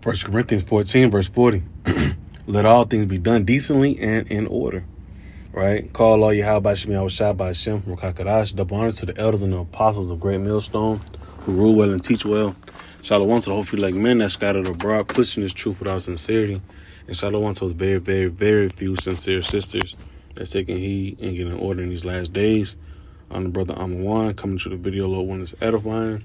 First Corinthians 14, verse 40. Let all things be done decently and in order. Right? Call all Yahweh Shem Yahweh Shai by Hashem, Rukakadash, double honor to the elders and the apostles of Great Millstone, who rule well and teach well. Shalom to the whole few like men that scattered abroad, pushing this truth without sincerity. And shalom to those very, very, very few sincere sisters that's taking heed and getting order in these last days. I'm the brother Amawan, coming to the video Lord one is edifying.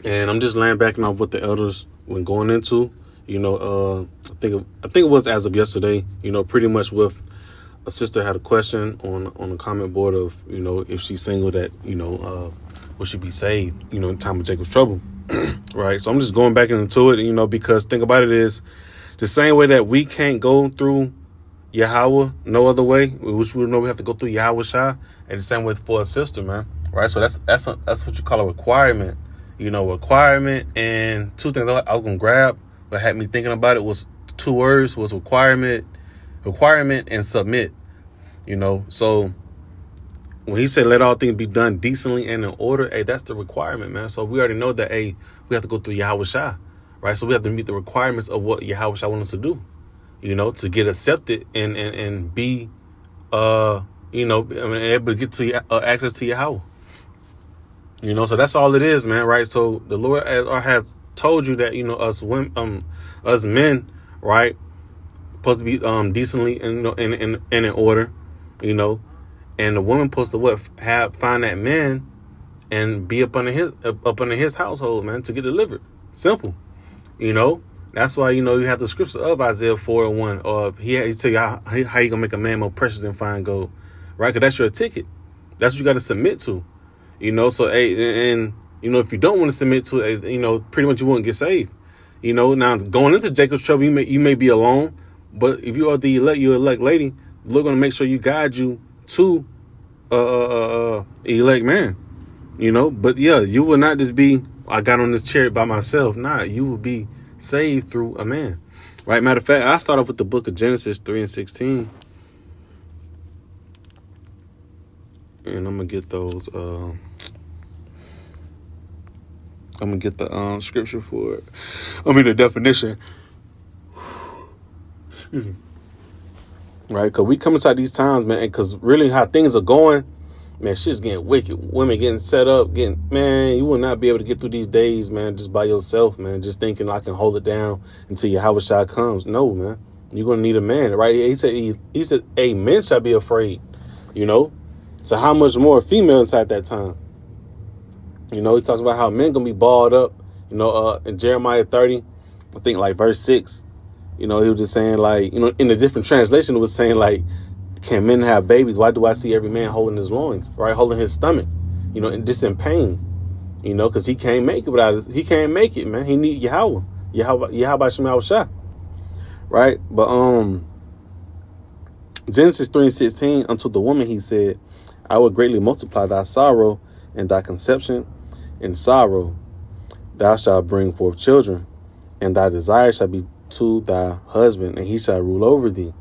And I'm just lambacking off what the elders were going into. I think it was as of yesterday, pretty much with a sister had a question on the comment board of, if she's single that, will she be saved, in time of Jacob's trouble. Right. So I'm just going back into it, because think about it is the same way that we can't go through Yahweh no other way, which we know we have to go through Yahweh Shai, and the same way for a sister, man. Right. So that's what you call a requirement, requirement. And two things I was going to grab that had me thinking about it was two words was requirement and submit, So when he said, let all things be done decently and in order, that's the requirement, man. So we already know that, we have to go through Yahweh Shai, right? So we have to meet the requirements of what Yahweh Shai wants us to do, to get accepted and be, able to get to access to Yahweh. So that's all it is, man, right? So the Lord has told you that, us men, right, supposed to be decently and in order, and the woman supposed to find that man and be up under his household, man, to get delivered. Simple, That's why you have the scripture of Isaiah 4:1, or he tell you how you gonna make a man more precious than fine gold, right? Because that's your ticket. That's what you got to submit to, So and if you don't want to submit to it, pretty much you won't get saved. Now going into Jacob's trouble, you may be alone, but if you are the elect lady, Lord gonna make sure you guide you to elect man, But yeah, you will not just be, I got on this chariot by myself. Nah, you will be saved through a man, right? Matter of fact, I start off with the book of Genesis 3:16, and I'm gonna get those. I'm gonna get the scripture for it. The definition. Excuse me. Right, because we come inside these times, man, because really how things are going, man, shit's getting wicked. Women getting set up, man, you will not be able to get through these days, man, just by yourself, man, just thinking I can hold it down until Yahweh Shai comes. No, man, you're going to need a man, right? He said, a man shall be afraid, So how much more a female inside that time? He talks about how men going to be balled up, in Jeremiah 30, I think like verse 6. He was just saying in a different translation, it was saying can men have babies? Why do I see every man holding his loins, right? Holding his stomach, and just in pain, because he can't make it he can't make it, man. He need Yahweh Shem Yahweh Shai, right? But, Genesis 3:16, unto the woman, he said, I will greatly multiply thy sorrow and thy conception in sorrow. Thou shalt bring forth children, and thy desire shall be to thy husband, and he shall rule over thee,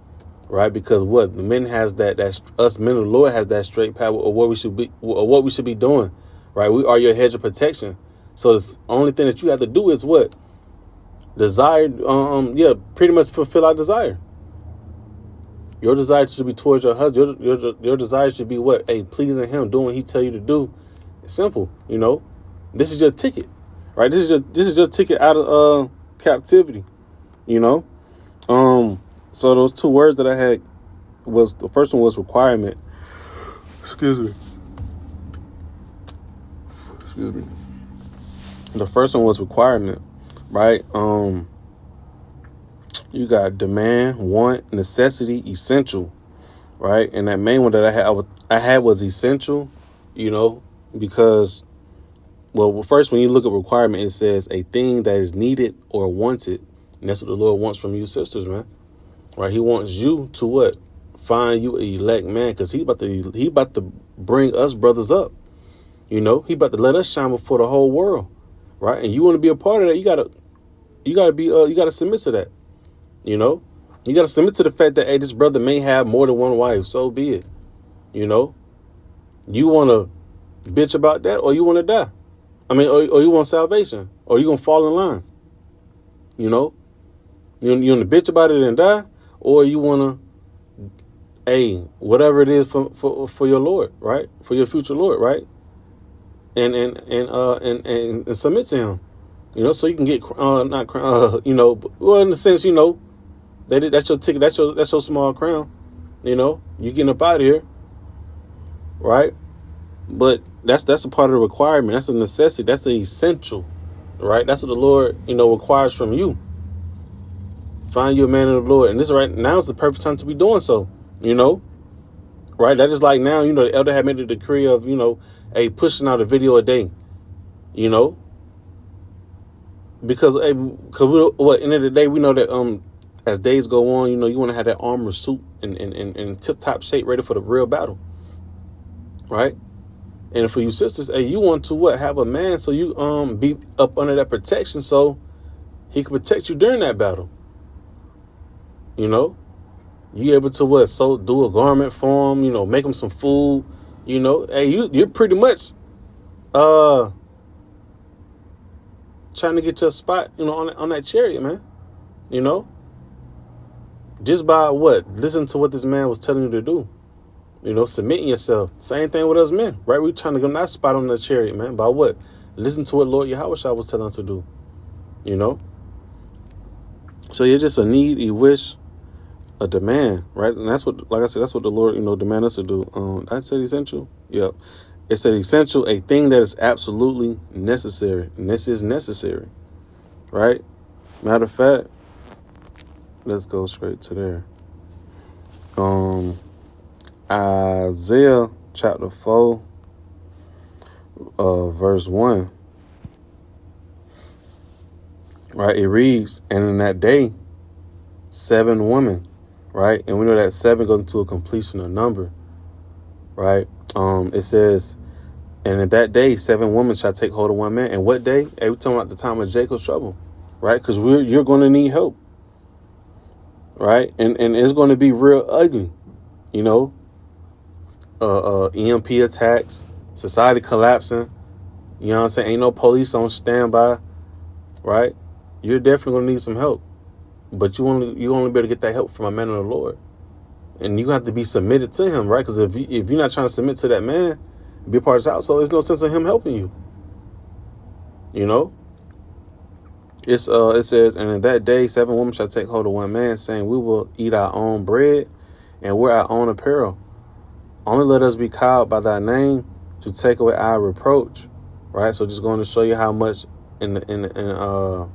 right? Because what the men has that us men of the Lord has that straight path of what we should be doing, right? We are your hedge of protection. So the only thing that you have to do is what desire, pretty much fulfill our desire. Your desire should be towards your husband. Your desire should be what? Pleasing him, doing what he tell you to do. It's simple, This is your ticket, right? This is your ticket out of captivity. So those two words that I had was, the first one was requirement. Excuse me. The first one was requirement, right? You got demand, want, necessity, essential, right? And that main one that I had was essential, because, well, first, when you look at requirement, it says a thing that is needed or wanted. And that's what the Lord wants from you sisters, man. Right? He wants you to what? Find you an elect man, because he about to bring us brothers up. He about to let us shine before the whole world. Right? And you want to be a part of that, you gotta submit to that. You gotta submit to the fact that, this brother may have more than one wife. So be it. You want to bitch about that, or you want to die? Or you want salvation, or you gonna fall in line? You know, you want to bitch about it and die, or you want to, whatever it is for your Lord, right? For your future Lord, right? And submit to Him. You know, so you can get well, in the sense, that's your ticket, that's your small crown. You know, you getting up out of here, right? But that's a part of the requirement. That's a necessity. That's an essential, right? That's what the Lord, requires from you. Find you a man of the Lord, and this right now is the perfect time to be doing so. Right? That is like now, the elder had made a decree of, pushing out a video a day. Because end of the day, we know that as days go on, you want to have that armor suit in tip top shape, ready for the real battle, right? And for you sisters, you want to have a man so you be up under that protection, so he can protect you during that battle. You able to so do a garment for him, make him some food. You're pretty much trying to get your spot, on that chariot, man. Just by listen to what this man was telling you to do. Submitting yourself. Same thing with us men, right? We're trying to get that spot on the chariot, man. By what? Listen to what Lord Yahushua was telling us to do. So you're just a need, a wish, a demand, right? And that's what, like I said, that's what the Lord, demand us to do. I said essential. Yep. It said essential, a thing that is absolutely necessary. And this is necessary, right? Matter of fact, let's go straight to there. Isaiah chapter 4, verse 1. Right? It reads, and in that day, 7 women, right? And we know that 7 goes into a completion of number, right? It says, and in that day, 7 women shall take hold of one man. And what day? We're talking about the time of Jacob's trouble, right? Because you're going to need help, right? And it's going to be real ugly, EMP attacks, society collapsing. You know what I'm saying? Ain't no police on standby, right? You're definitely going to need some help. But you only be able to get that help from a man of the Lord. And you have to be submitted to him, right? Because if you're not trying to submit to that man, be a part of his household, there's no sense of him helping you. It says, and in that day, 7 women shall take hold of one man, saying, we will eat our own bread and wear our own apparel. Only let us be called by thy name to take away our reproach, right? So just going to show you how much a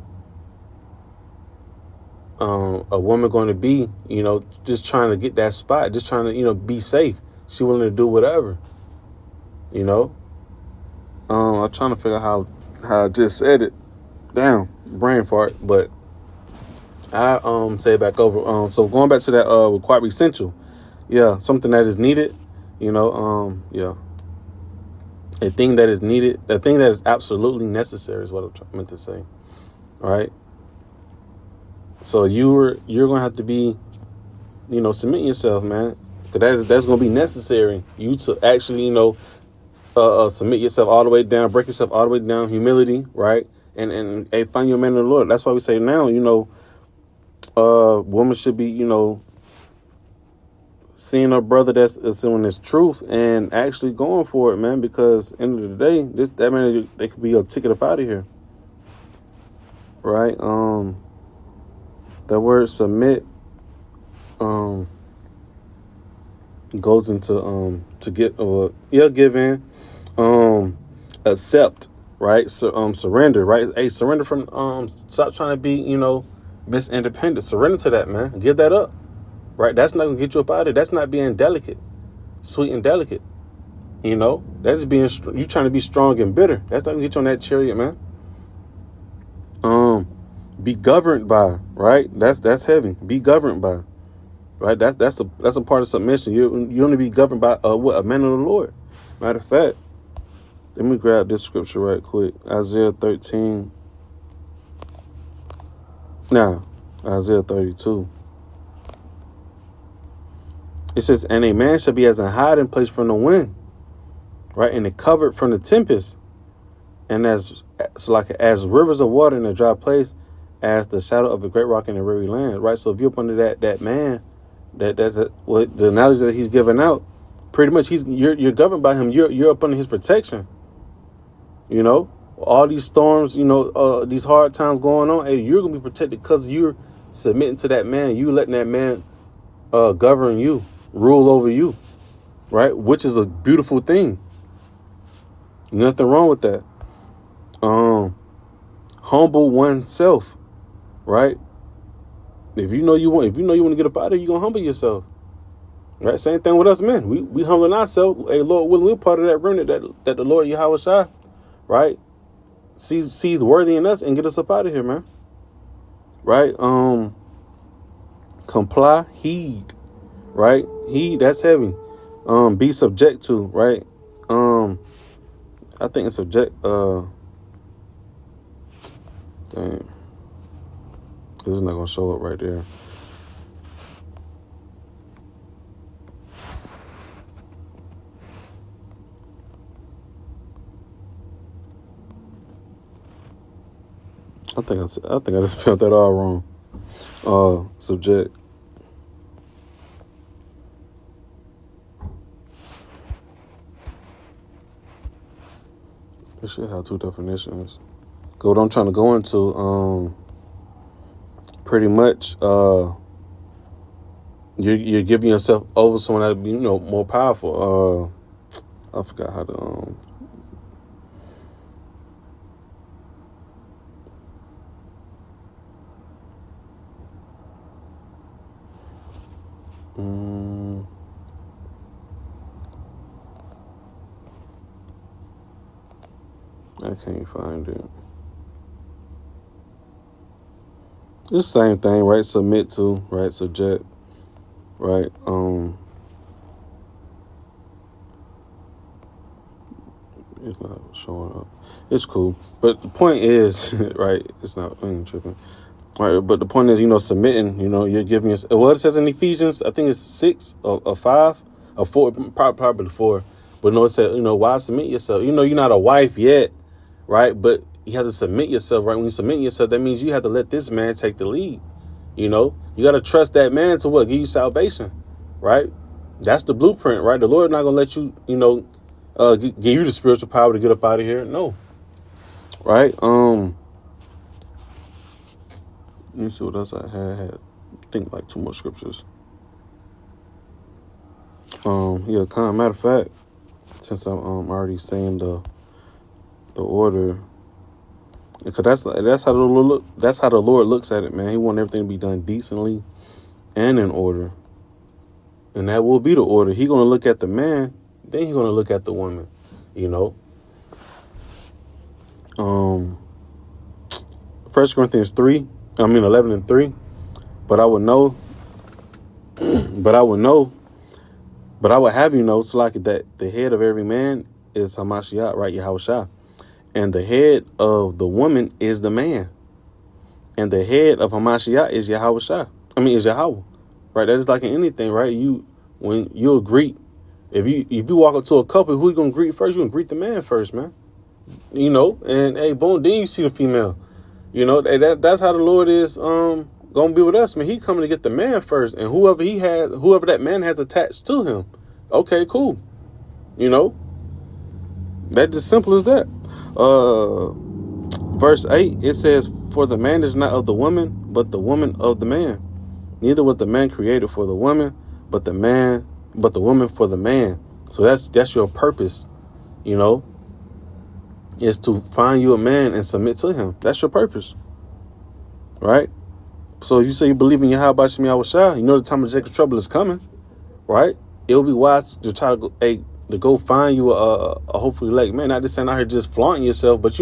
woman going to be, just trying to get that spot, just trying to, be safe. She willing to do whatever, I'm trying to figure out how I just said it. Damn, brain fart. But I say it back over. So going back to that required essential, yeah, something that is needed, yeah, a thing that is needed, a thing that is absolutely necessary is what I meant to say. All right. So you're gonna have to be, submitting yourself, man. Because that's gonna be necessary. You to actually, submit yourself all the way down, break yourself all the way down, humility, right? And find your man of the Lord. That's why we say now, woman should be, seeing a brother that's in this truth and actually going for it, man. Because end of the day, that man, they could be a ticket up out of here, right? The word submit goes into to get give in, accept, right? So surrender, right? Hey, surrender from stop trying to be Miss Independent. Surrender to that, man. Give that up, right? That's not gonna get you up out of it. That's not being delicate, sweet and delicate. That's just being you trying to be strong and bitter. That's not gonna get you on that chariot, man. Be governed by, right? That's heavy. Be governed by, right? That's a part of submission. You only be governed by a man of the Lord. Matter of fact, let me grab this scripture right quick. Isaiah 13. Now, Isaiah 32. It says, and a man shall be as a hiding place from the wind, right? And it covered from the tempest, and as rivers of water in a dry place, as the shadow of a great rock in a weary land, right? So if you're up under that man, that what the analogy that he's giving out, pretty much you're governed by him. You're up under his protection. You know, all these storms, these hard times going on, hey, you're gonna be protected because you're submitting to that man. You letting that man govern you, rule over you, right? Which is a beautiful thing. Nothing wrong with that. Humble oneself, right? If you know you want to get up out of it, you're gonna humble yourself. Right? Same thing with us men. We humbling ourselves. Hey, Lord willing, we're part of that remnant that the Lord Yahweh Shai, right? Sees worthy in us and get us up out of here, man. Right? Comply, heed, right? Heed, that's heavy. Be subject to, right? I think it's subject, dang. This is not gonna show up right there. I think I just spelled that all wrong. Subject. It should have two definitions. Cause what I'm trying to go into, pretty much, you're giving yourself over someone that be, more powerful. I forgot how to, I can't find it. It's the same thing, right? Submit to, right? Subject, right? It's not showing up. It's cool, but the point is, right? It's not. I ain't tripping. All right, but the point is, submitting. You're giving us. What it says in Ephesians, I think it's 6 or 5 or 4, probably 4. But no, it said, why submit yourself? You're not a wife yet, right? But you have to submit yourself, right? When you submit yourself, that means you have to let this man take the lead. You got to trust that man to what? Give you salvation, right? That's the blueprint, right? The Lord not gonna let you, give you the spiritual power to get up out of here. No, right? Let me see what else I had. I think like 2 more scriptures. Matter of fact, since I'm already saying the order, because that's how the Lord look. That's how the Lord looks at it, man. He wants everything to be done decently and in order, and that will be the order. He's gonna look at the man, then he's gonna look at the woman. 1 Corinthians 11:3. But I would have you know, so like that the head of every man is Hamashiach, right? Yahweh Shai. And the head of the woman is the man. And the head of Hamashiach is Yahweh Shai. Is Yahweh. Right? That is like in anything, right? When you'll greet, if you walk up to a couple, who you gonna greet first? You gonna greet the man first, man. And hey, boom, then you see the female. That's how the Lord is gonna be with us, man. He coming to get the man first, and whoever that man has attached to him. Okay, cool. That's as simple as that. Verse 8, it says, "For the man is not of the woman, but the woman of the man. Neither was the man created for the woman, but the woman for the man." So that's your purpose, is to find you a man and submit to him. That's your purpose, right? So if you say you believe in Yahweh Shem Yahweh Shai, the time of Jacob's trouble is coming, right? It will be wise to try to go find you a hopefully elect man. Not just saying out here just flaunting yourself, but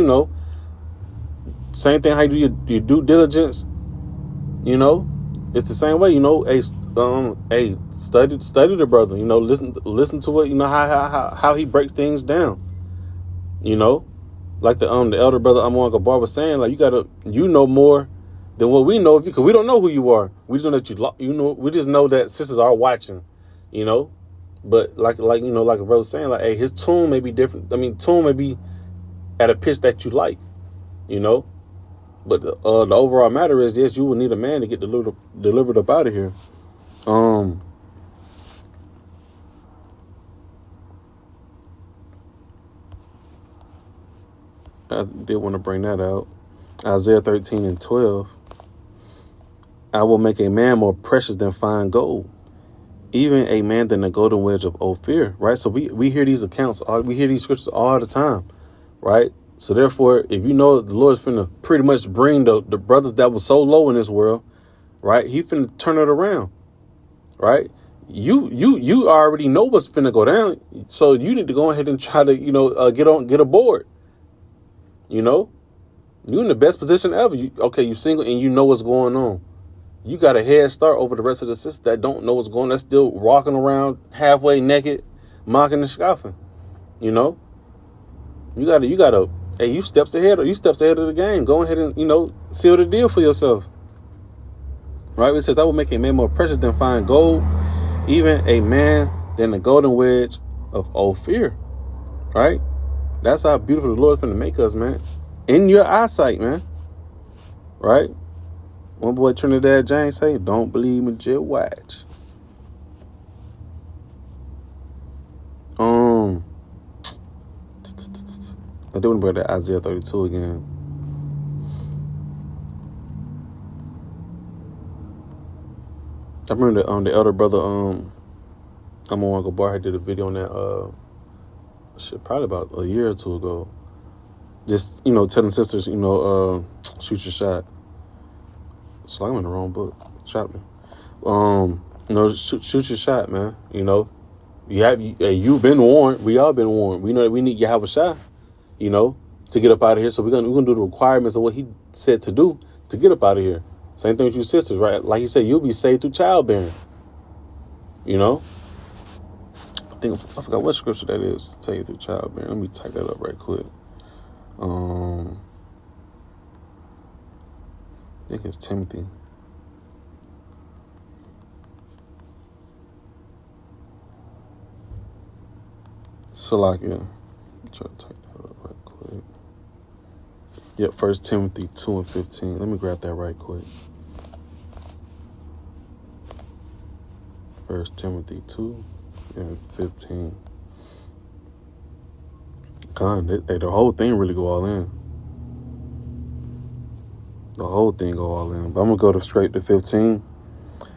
same thing how you do your due diligence. It's the same way. Study the brother. Listen to what how he breaks things down. Like the elder brother Amon Gabar was saying, like you gotta know more than what we know, because we don't know who you are. We just know that we just know that sisters are watching, But like a brother was saying, like, hey, his tune may be different. Tune may be at a pitch that you like, But the overall matter is, yes, you will need a man to get delivered up out of here. I did want to bring that out. Isaiah 13:12. I will make a man more precious than fine gold, even a man than the golden wedge of Ophir. Right. So we hear these accounts. We hear these scriptures all the time. Right. So therefore, if you know the Lord's finna pretty much bring the brothers that were so low in this world, right, he finna turn it around. Right. You already know what's finna go down. So you need to go ahead and try to, get aboard. You in the best position ever. You single and you know what's going on. You got a head start over the rest of the sisters that don't know what's going on. That's still walking around halfway naked, mocking and scoffing. You gotta, hey, you steps ahead of the game. Go ahead and, seal the deal for yourself. Right? It says, I will make a man more precious than fine gold, even a man than the golden wedge of Ophir. Right? That's how beautiful the Lord's going to make us, man. In your eyesight, man. Right? One boy Trinidad James say, don't believe me, just watch. I do want to bring that Isaiah 32 again. I remember the elder brother, I'm on Uncle Bar, did a video on that, probably about a year or two ago. Just, telling sisters, shoot your shot. So I'm in the wrong book. Chapter. Shoot your shot, man. You've been warned. We all been warned. We know that we need you have a shot, to get up out of here. So we're gonna do the requirements of what he said to do to get up out of here. Same thing with you sisters, right? Like he said, you'll be saved through childbearing. I forgot what scripture that is. Tell you through childbearing. Let me type that up right quick. I think it's Timothy. Salakia. Try to type that up right quick. Yep, 1 Timothy 2:15. Let me grab that right quick. 1 Timothy 2:15. The whole thing really go all in. The whole thing go all in. But I'm going to go straight to 15.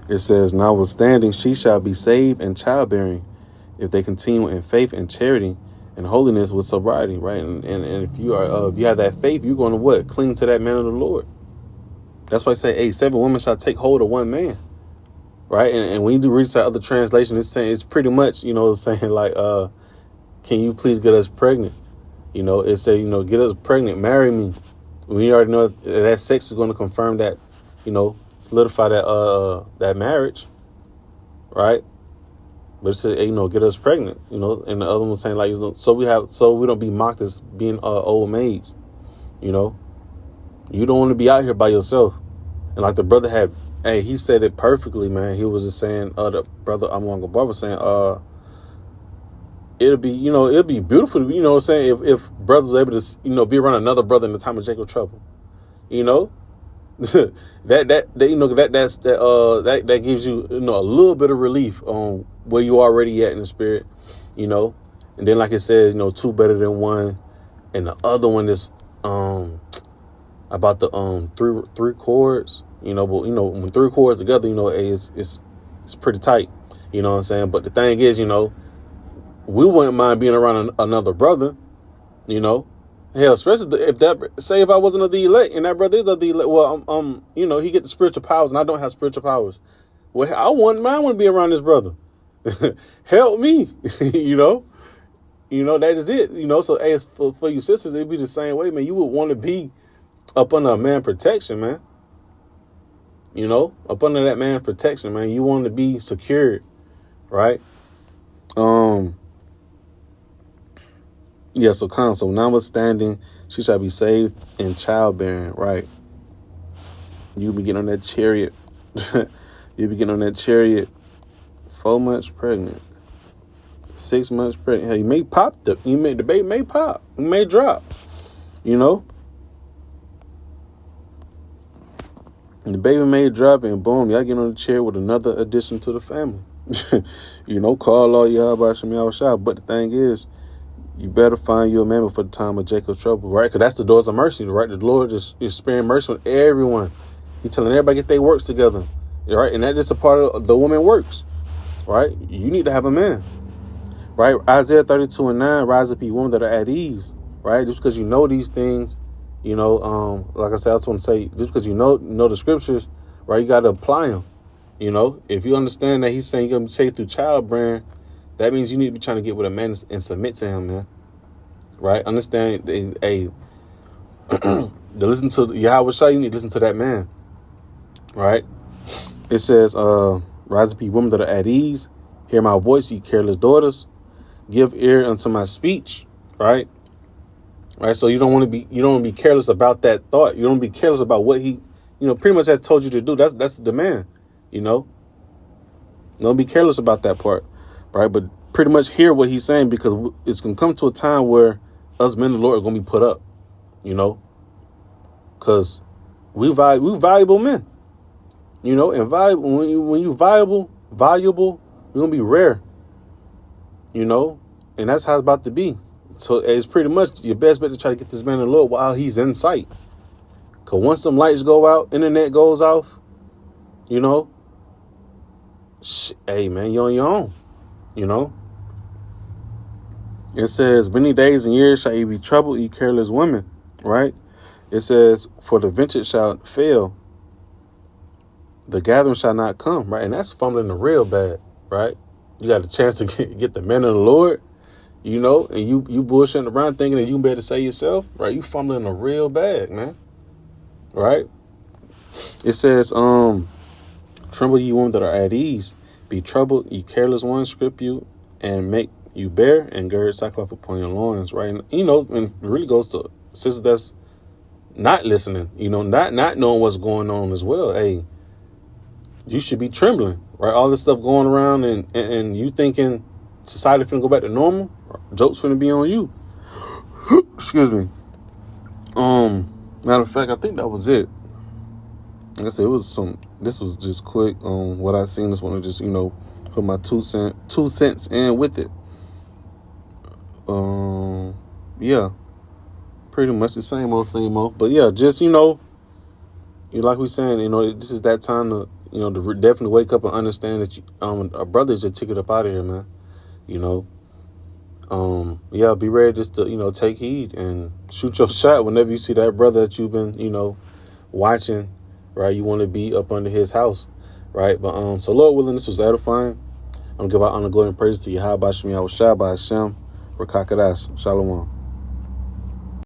It says, notwithstanding, she shall be saved in childbearing if they continue in faith and charity and holiness with sobriety, right? And if you are, if you have that faith, you're going to what? Cling to that man of the Lord. That's why I say, hey, 7 women shall take hold of one man, right? And when you do read that other translation, it's pretty much, saying like, can you please get us pregnant? It say, get us pregnant, marry me. We already know that sex is going to confirm that, solidify that marriage, right? But it says, get us pregnant, and the other one saying like, so we don't be mocked as being old maids, You don't want to be out here by yourself. And like the brother he said it perfectly, man. He was just saying, the brother I'm Uncle Bob was saying, it'll be beautiful, if brothers were able to, be around another brother in the time of Jacob's trouble, that gives you, a little bit of relief on where you already at in the spirit, and then like it says, 2 better than 1, and the other one is about the three chords, but when 3 chords together, it's pretty tight, you know what I'm saying? But the thing is, we wouldn't mind being around another brother, hell, especially if I wasn't of the elect and that brother is of the elect, well, he get the spiritual powers and I don't have spiritual powers. Well, I want to be around this brother. Help me, that is it, so as for you sisters, it'd be the same way, man. You would want to be up under a man's protection, man. Up under that man's protection, man. You want to be secured, right? Yeah, so notwithstanding, she shall be saved in childbearing, right? You'll be getting on that chariot. You'll be getting on that chariot 4 months pregnant, 6 months pregnant. Hell, you may pop the baby may pop, it may drop, And the baby may drop, and boom, y'all get on the chair with another addition to the family. Call all y'all about Shemi Shah. But the thing is, you better find you a man before the time of Jacob's trouble, right? Because that's the doors of mercy, right? The Lord is sparing mercy on everyone. He's telling everybody get their works together, right? And that's just a part of the woman works, right? You need to have a man, right? Isaiah 32:9, rise up, ye women that are at ease, right? Just because you know these things, like I said, I just want to say, just because you know the scriptures, right? You got to apply them. If you understand that he's saying you're going to be saved through childbearing, that means you need to be trying to get with a man and submit to him, man. Right? Understand, to listen to Yahweh Shai, you need to listen to that man. Right? It says, rise up, ye women that are at ease. Hear my voice, ye careless daughters. Give ear unto my speech. Right? Right? So you don't want to be careless about that thought. You don't be careless about what he, pretty much has told you to do. That's the man. Don't be careless about that part, right? But pretty much hear what he's saying, because it's going to come to a time where us men of the Lord are going to be put up, because we valuable men, and valuable, when you valuable, you're going to be rare, and that's how it's about to be. So it's pretty much your best bet to try to get this man of the Lord while he's in sight. Because once them lights go out, internet goes off, hey, man, you're on your own, It says, many days and years shall ye be troubled, ye careless women, right? It says, for the vintage shall fail, the gathering shall not come, right? And that's fumbling the real bad, right? You got a chance to get the men of the Lord, and you bullshitting around thinking that you can be able to say yourself, right? You fumbling the real bad, man, right? It says, tremble ye women that are at ease. Be troubled, ye careless ones, strip you, and make you bare, and gird sackcloth upon your loins, right? And, and it really goes to sisters that's not listening, not knowing what's going on as well. Hey, you should be trembling, right? All this stuff going around, and you thinking society finna go back to normal. Jokes finna be on you. Excuse me. Matter of fact, I think that was it. Like I said, this was just quick on what I seen. Just want to just, put my 2 cents in with it. Yeah, pretty much the same old. But yeah, just, like we saying, this is that time to, to definitely wake up and understand that a brother is your ticket up out of here, man. Yeah, be ready just to, take heed and shoot your shot whenever you see that brother that you've been, watching. Right, you want to be up under his house, right? But so Lord willing, this was edifying. I'm gonna give out honor, glory, and praise to Yahweh Shai by Hashem, Rakakadas, Shalom.